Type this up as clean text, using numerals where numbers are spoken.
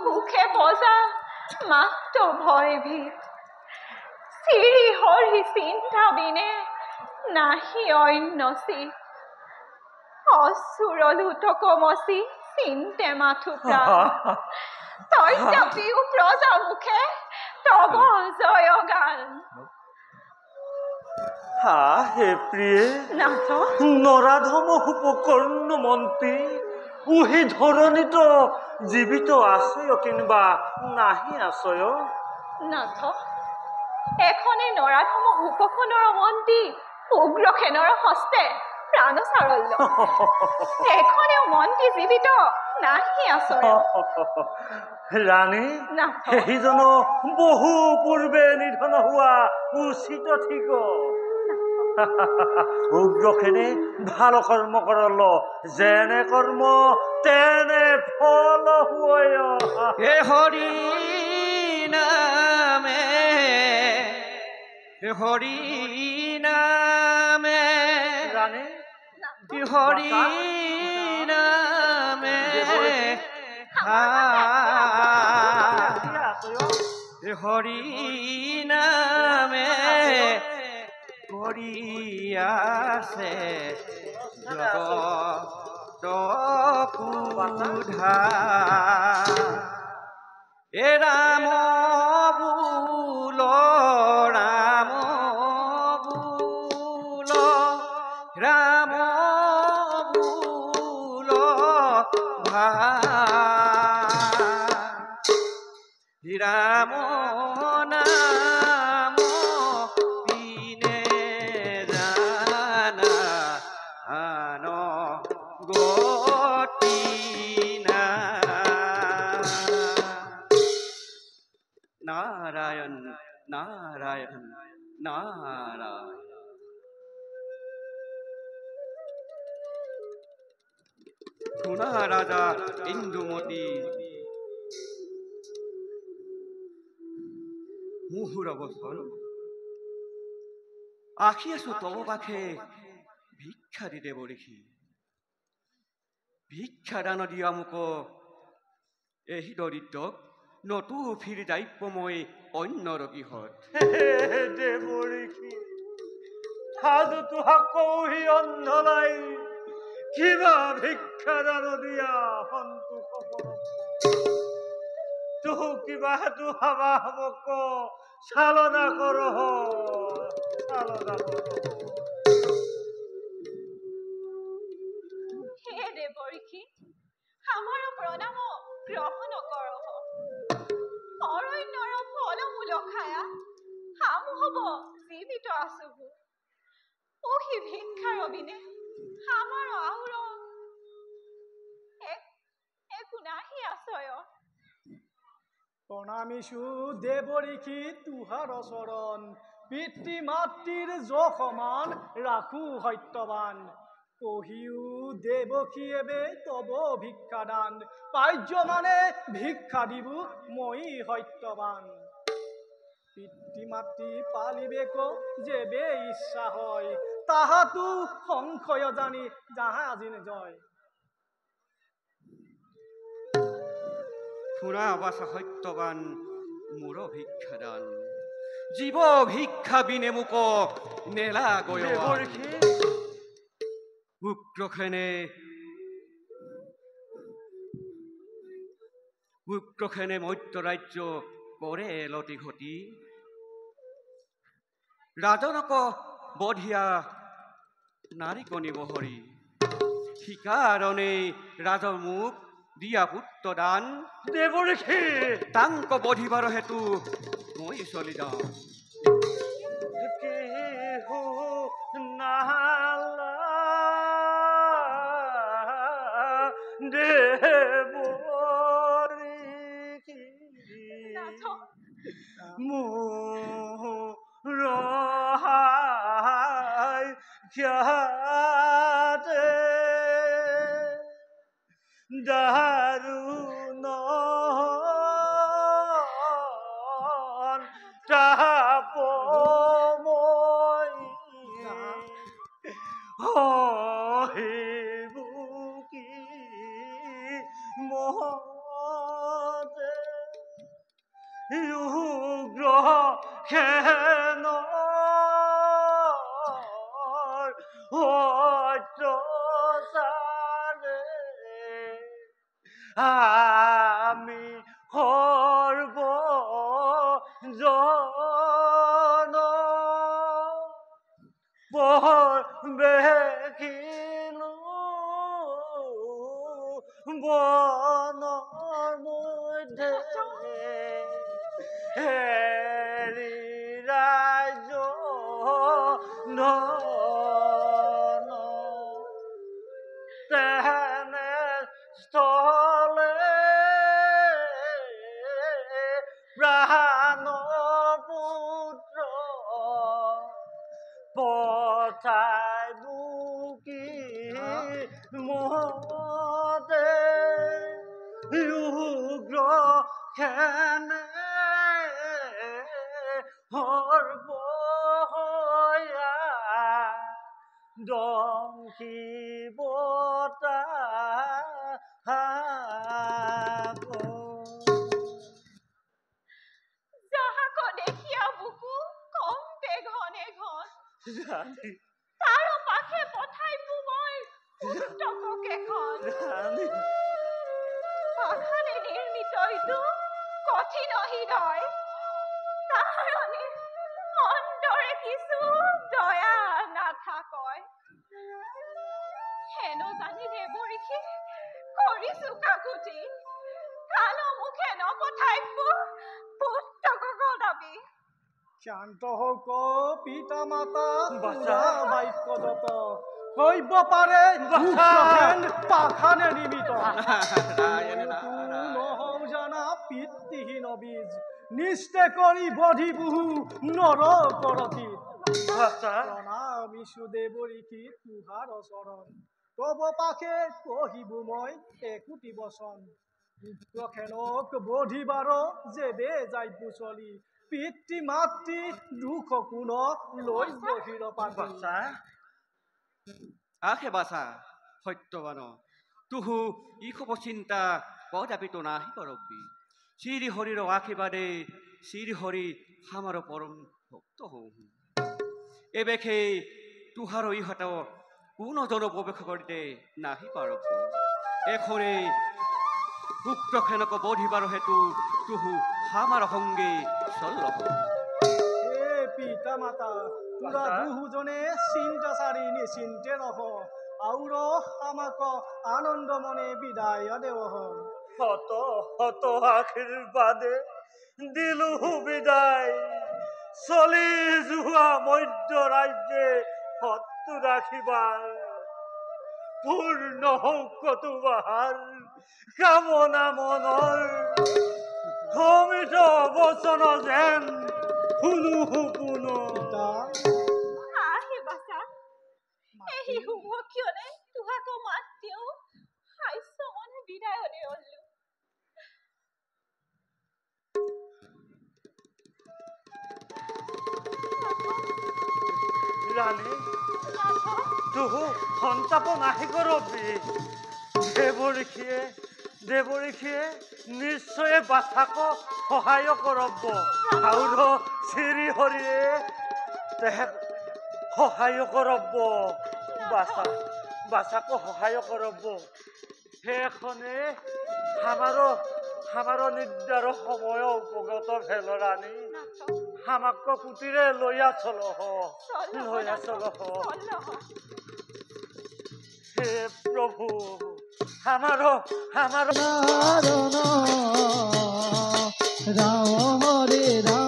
সুখে বজা মাত্র ভয় ভীত শ্রী হরি চিন্তা বিনে নাহি অন্য চিত অসুর লুটক মচি চিন্তে মাথো প্রাণ তৈত্য পিউ প্রজা মুখে তব জয় গান হে প্রিয়ে নাথ নরাধম উপকর্ণ মন্ত্রী উহি ধরণিত জীবিত আশ্রয় কিংবা নাহি আশ্রয় নাথ এখনে নরাধম উপকর্ণর মন্ত্রী উগ্ৰসেনৰ হস্তে প্ৰাণ সাৰল্য এখনেও মন্ত্ৰী জীবিত নাহি আশ্ৰয় ৰানী নাথ সেইজন বহু পূৰ্বে নিধন হোৱা উচিত ঠিক উগ্রসেনে ভাল কর্ম করল যেনে কর্ম তেনে ফল হয় হে হরি নামে হে হরি নামে রানী হে হরি নামে হে হরি নামে করিয়াছে জগত কুধা এ রাম বুল রাম বুল রাম বুল রাম নাম বিনে জানা আন গতি না নারায়ণ নারায়ণ নারায়ণ শুনা রাজা ইন্দুমতী মুহুর অবসর আখি আছো তব পাখে ভিক্ষা দি দেব দেখি ভিক্ষা দান দিয়া মোক এই দৰিদ্ৰক নতু ফিৰি দায়িত্ব মই অন্য ৰগীহত দেবরিখি সাধু তুহা কৌহি অন্ধলাই কিবা ভিক্ষা দান দিয়া সন্তোষ তুহ কিবা তু হাবা হবক চালনা করহ চালনা করহ হে দেবঋষি আমার প্রণাম গ্রহণ করহ অরণ্যর ফলমূল খায়া হাম হব জীবিত আসবু ওহি ভিক্ষার বিনে আমার আহুর একু নাহি আশ্রয় প্ৰণামিছো দেৱঋষি তুহাৰ চৰণ পিতৃ মাতৃৰ যশ সমান ৰাখো সত্যবান কহিও দেৱকী এবে তব ভিক্ষাদান পাৰ্য মানে ভিক্ষা দিবু মই সত্যবান পিতৃ মাতৃ পালিবেক যেবে ইচ্ছা হয় তাহাতো সংশয় জানি যাহা আজি জয় শুনা বাচা সত্যবান মোৰ ভিক্ষাদান জীৱ ভিক্ষা বিনে মোক নেলা গয় উগ্ৰসেনে মধ্য ৰাজ্য কৰে এলতি ঘটি ৰাজনক বধিয়া নাৰীক নিবহৰি সিকাৰণে ৰাজৰ মোক দিয়া পুত্ৰ দান দেবৰিখি তাংক বধিবাৰ হেতু মই চলি যাওঁ কেহু নালা দেবরিখি নাথ মোরহাই খ্যাতে দারুণ তাপময় হেবুকি মহতে উগ্র খেন অত্যাচারে আমি সর্ব জন বেখিলো বনৰ মধ্যে হেৰি ৰাজ্য ধন তেনে স্থলে প্ৰাণ পুত্ৰ পঠাই বুকি মতে উগ্ৰ খেনে সৰ্বয়া দংশিবতা যাহাক দেখিয়া বুকু কমতে ঘনে ঘন ৰাণী তাৰ পাশে পঠাইবো মই পুস্তক এখন ৰাণী পাখানে নিৰ্মিত ইটো কঠিন হৃদয় তাহাৰণে অন্তৰে কিছু দয়া নাথাকয় হেনো জানি দেৱৰীষি কৰিছো কাকুতি কালো মুখে নপঠাইবো পুস্তক দাবী শান্ত হওক পিতা মাতা বাছা। বাক্যদত হইব পাৰে পাখানে নিমিত নাৰায়ণ নহও জানা পিতৃহীন বীজ নিষ্ঠে কৰি বধি বহু নৰ কৰতি বাছা প্ৰণামিছো দেৱৰীষি তুহাৰ চৰণ তব পাশে কহিবো মই একোটি বচন পুত্ৰখেনক বধিবাৰ যেবে যাই পুচলি পিতৃ মাতৃ দুখ কোন লৈ বহিৰ পাতি বাছা আহে বাছা সত্যবান তুহু ইখব চিন্তা কদাপি তো নাহি করবি শ্রী হরির আশীর্বাদে শ্রী হরি আমার পরম ভক্ত হৌ এবেখে তুহার ইহত কোনো জন প্রবেশ করিতে নাহি পারব এখনে পুত্রখেনক বধিবার হেতু তুহু আমার সঙ্গে চল্লহ হে পিতা মাতা তোরা দুজনে চিন্তা সারি নিশ্চিন্তে রহ আউর আমাক আনন্দ মনে বিদায় দেহ শত শত আশীৰ্বাদে দিলো বিদায় চলি যোৱা মধ্য ৰাজ্যে সত্তু ৰাখিবাৰ পূৰ্ণ হওক তোমাৰ কামনা মনৰ সমিত বচন যেন শুনো সপোন পিতা আহে বাছা এই হুমকিয়নে তুহাক মাতিও হাস্য মনে বিদায় দেউলু ৰাণী তুহু সন্তাপ নাহি কৰবি দেৱৰীষিয়ে নিশ্চয় বাছাক সহায় কৰব আৰু শ্ৰী হৰিয়ে তেহেঁত সহায় কৰব বাছাক সহায় কৰব সেইখনে আমাৰ নিৰ্দাৰ সময় উপগত ভেল ৰাণী আমাক পুতিৰে লয়া চলহ হে প্ৰভু আমাৰ ৰাম হৰে ৰাম